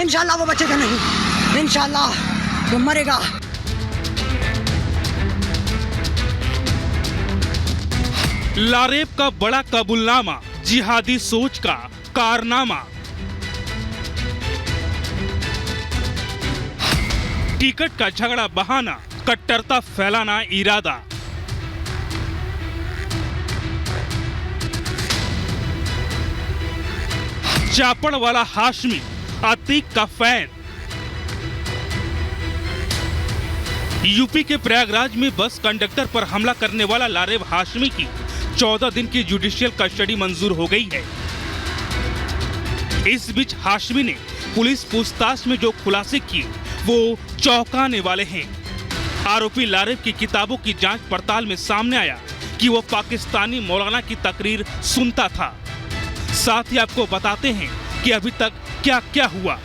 इंशाल्लाह वो बचेगा नहीं, इंशाल्लाह वो मरेगा। लारेब का बड़ा कबूलनामा, जिहादी सोच का कारनामा। टिकट का झगड़ा बहाना, कट्टरता फैलाना इरादा। चापड़ वाला हाशमी, अतीक का फैन। यूपी के प्रयागराज में बस कंडक्टर पर हमला करने वाला लारेब हाशमी की 14 दिन की जुडिशियल कस्टडी मंजूर हो गई है। इस बीच हाशमी ने पुलिस पूछताछ में जो खुलासे किए वो चौंकाने वाले हैं। आरोपी लारेब की किताबों की जांच पड़ताल में सामने आया कि वो पाकिस्तानी मौलाना की तकरीर सुनता था। साथ ही आपको बताते हैं कि अभी तक क्या क्या हुआ।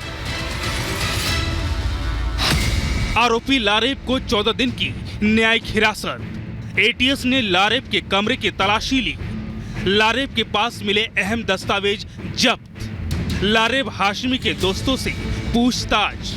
आरोपी लारेब को 14 दिन की न्यायिक हिरासत। एटीएस ने लारेब के कमरे की तलाशी ली। लारेब के पास मिले अहम दस्तावेज जब्त। लारेब हाशमी के दोस्तों से पूछताछ।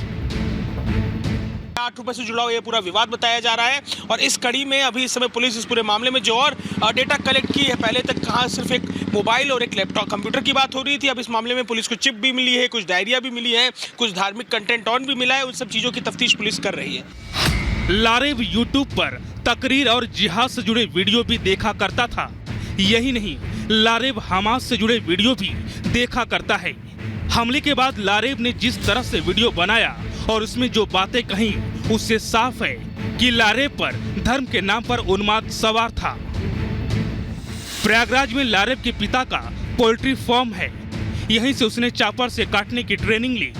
8 रुपए से जुड़ा हुआ ये पूरा विवाद बताया जा रहा है और इस कड़ी में अभी इस समय पुलिस इस पूरे मामले में जो और डेटा कलेक्ट की है। पहले तक कहाँ सिर्फ एक मोबाइल और एक लैपटॉप कंप्यूटर की बात हो रही थी, अब इस मामले में पुलिस को चिप भी मिली है, कुछ डायरिया भी मिली है, कुछ धार्मिक कंटेंट ऑन भी मिला है। उन सब चीजों की तफ्तीश पुलिस कर रही है। लारेब यूट्यूब पर तकरीर और जिहाद से जुड़े वीडियो भी देखा करता था। यही नहीं, लारेब हमास से जुड़े वीडियो भी देखा करता है। हमले के बाद लारेब ने जिस तरह से वीडियो बनाया और उसमें जो बातें कही, उससे साफ है कि लारेब पर धर्म के नाम पर उन्माद सवार था। प्रयागराज में लारेब के पिता का पोल्ट्री फार्म है। यहीं से उसने चापर से काटने की ट्रेनिंग ली।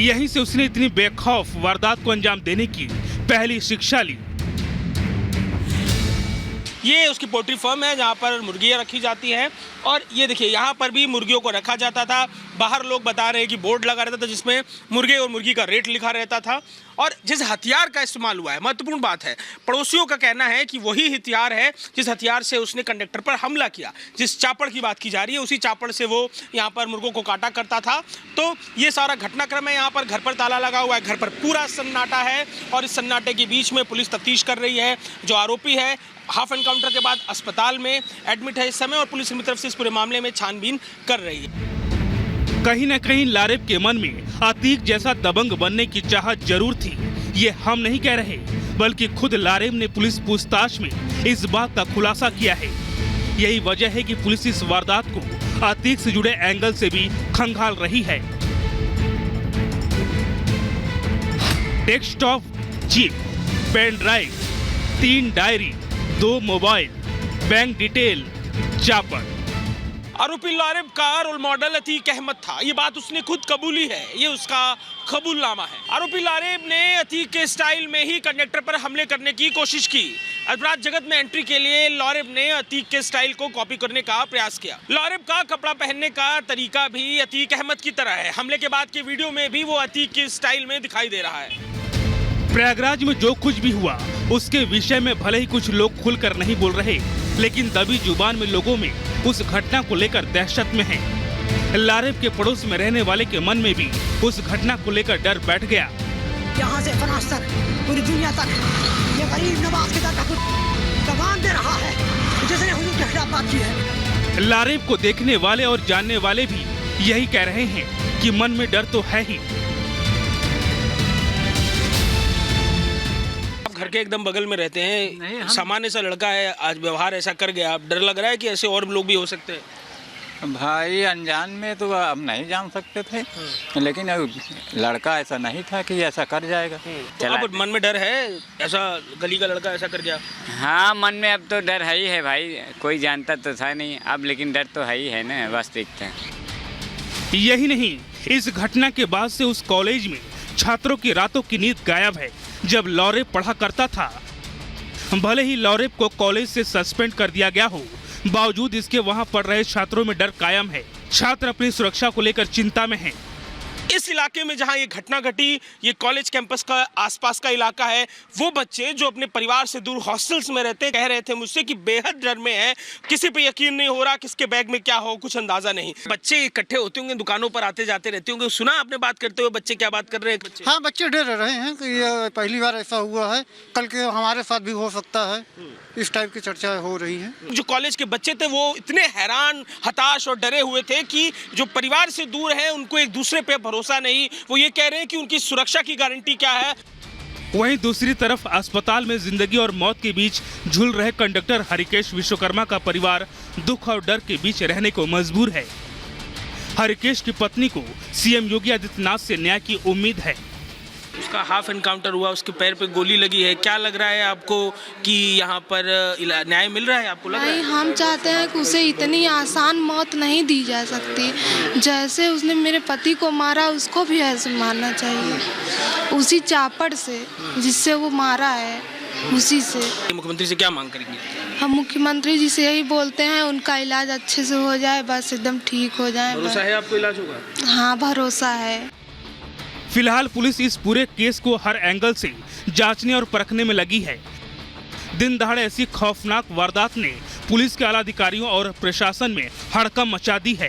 यहीं से उसने इतनी बेखौफ वारदात को अंजाम देने की पहली शिक्षा ली। ये उसकी पोल्ट्री फार्म है जहाँ पर मुर्गियाँ रखी जाती हैं और ये देखिए यहाँ पर भी मुर्गियों को रखा जाता था। बाहर लोग बता रहे हैं कि बोर्ड लगा रहता था जिसमें मुर्गे और मुर्गी का रेट लिखा रहता था। और जिस हथियार का इस्तेमाल हुआ है, महत्वपूर्ण बात है, पड़ोसियों का कहना है कि वही हथियार है जिस हथियार से उसने कंडक्टर पर हमला किया। जिस चापड़ की बात की जा रही है उसी चापड़ से वो यहाँ पर मुर्गों को काटा करता था। तो ये सारा घटनाक्रम है। यहाँ पर घर पर ताला लगा हुआ है, घर पर पूरा सन्नाटा है और इस सन्नाटे के बीच में पुलिस तफ्तीश कर रही है। जो आरोपी है हाफ एनकाउंटर के बाद अस्पताल में एडमिट है इस समय और पुलिस की तरफ से इस पूरे मामले में छानबीन कर रही है। कहीं न कहीं लारेब के मन में अतीक जैसा दबंग बनने की चाहत जरूर थी। ये हम नहीं कह रहे, बल्कि खुद लारेब ने पुलिस पूछताछ में इस बात का खुलासा किया है। यही वजह है कि पुलिस इस वारदात को अतीक से जुड़े एंगल से भी खंगाल रही है। Desktop, chip, pen drive, 3 diary, 2 mobile, bank detail, chopper. आरोपी लारेब का रोल मॉडल अतीक अहमद था। ये बात उसने खुद कबूली है, ये उसका कबूलनामा है। आरोपी लारेब ने अतीक के स्टाइल में ही कंडक्टर पर हमले करने की कोशिश की। अपराध जगत में एंट्री के लिए लारेब ने अतीक के स्टाइल को कॉपी करने का प्रयास किया। लारेब का कपड़ा पहनने का तरीका भी अतीक अहमद की तरह है। हमले के बाद के वीडियो में भी वो अतीक के स्टाइल में दिखाई दे रहा है। प्रयागराज में जो कुछ भी हुआ उसके विषय में भले ही कुछ लोग खुलकर नहीं बोल रहे, लेकिन दबी जुबान में लोगों में उस घटना को लेकर दहशत में है। लारेब के पड़ोस में रहने वाले के मन में भी उस घटना को लेकर डर बैठ गया। यहाँ से फ्रांस तक, पूरी दुनिया तक ये गरीब नवाज के दर का कुछ दबान दे रहा है जिसने हुजूर के खिलाफ बात की है। लारेब को देखने वाले और जानने वाले भी यही कह रहे हैं कि मन में डर तो है ही। घर के एकदम बगल में रहते हैं, सामान्य सा लड़का है, आज व्यवहार ऐसा कर गया, अब डर लग रहा है कि ऐसे और लोग भी हो सकते हैं। भाई अनजान में तो अब नहीं जान सकते थे, लेकिन अब लड़का ऐसा नहीं था कि ऐसा कर जाएगा। तो अब मन में डर है, ऐसा गली का लड़का ऐसा कर गया। हाँ, मन में अब तो डर है ही है भाई, कोई जानता तो था नहीं अब, लेकिन डर तो है ही है ना, वास्तविकता। यही नहीं, इस घटना के बाद से उस कॉलेज में छात्रों की रातों की नींद गायब है। जब लारेब पढ़ा करता था, भले ही लारेब को कॉलेज से सस्पेंड कर दिया गया हो, बावजूद इसके वहां पढ़ रहे छात्रों में डर कायम है। छात्र अपनी सुरक्षा को लेकर चिंता में हैं। इस इलाके में जहां ये घटना घटी, ये कॉलेज कैंपस का आसपास का इलाका है, वो बच्चे जो अपने परिवार से दूर हॉस्टल्स में रहते कह रहे थे मुझसे कि बेहद डर में है, किसी पे यकीन नहीं हो रहा, किसके बैग में क्या हो कुछ अंदाजा नहीं। बच्चे इकट्ठे होते होंगे, दुकानों पर आते जाते रहते होंगे, सुना आपने बात करते हुए बच्चे क्या बात कर रहे हैं? बच्चे हाँ, बच्चे डर रहे हैं कि ये पहली बार ऐसा हुआ है, कल के हमारे साथ भी हो सकता है, इस टाइप की चर्चा हो रही है। जो कॉलेज के बच्चे थे वो इतने हैरान, हताश और डरे हुए थे कि जो परिवार से दूर है उनको एक दूसरे पे भरोसा नहीं। वो ये कह रहे हैं कि उनकी सुरक्षा की गारंटी क्या है। वहीं दूसरी तरफ अस्पताल में जिंदगी और मौत के बीच झूल रहे कंडक्टर हरिकेश विश्वकर्मा का परिवार दुख और डर के बीच रहने को मजबूर है। हरिकेश की पत्नी को सीएम योगी आदित्यनाथ से न्याय की उम्मीद है। उसका हाफ एनकाउंटर हुआ, उसके पैर पे गोली लगी है, क्या लग रहा है आपको कि यहाँ पर न्याय मिल रहा है? आपको लग रहा है? नहीं, हम चाहते हैं कि उसे इतनी आसान मौत नहीं दी जा सकती। जैसे उसने मेरे पति को मारा, उसको भी ऐसे मारना चाहिए, उसी चापड़ से जिससे वो मारा है, उसी से। मुख्यमंत्री से क्या मांग करेंगे? हम मुख्यमंत्री जी से यही बोलते हैं उनका इलाज अच्छे से हो जाए, बस एकदम ठीक हो जाए। भरोसा है आपको इलाज होगा? हाँ, भरोसा है। फिलहाल पुलिस इस पूरे केस को हर एंगल से जांचने और परखने में लगी है। दिन दहाड़े ऐसी खौफनाक वारदात ने पुलिस के आला अधिकारियों और प्रशासन में हड़कंप मचा दी है।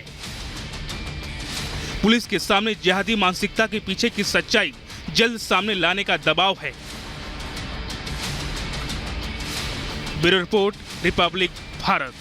पुलिस के सामने जिहादी मानसिकता के पीछे की सच्चाई जल्द सामने लाने का दबाव है। Bureau report, Republic Bharat.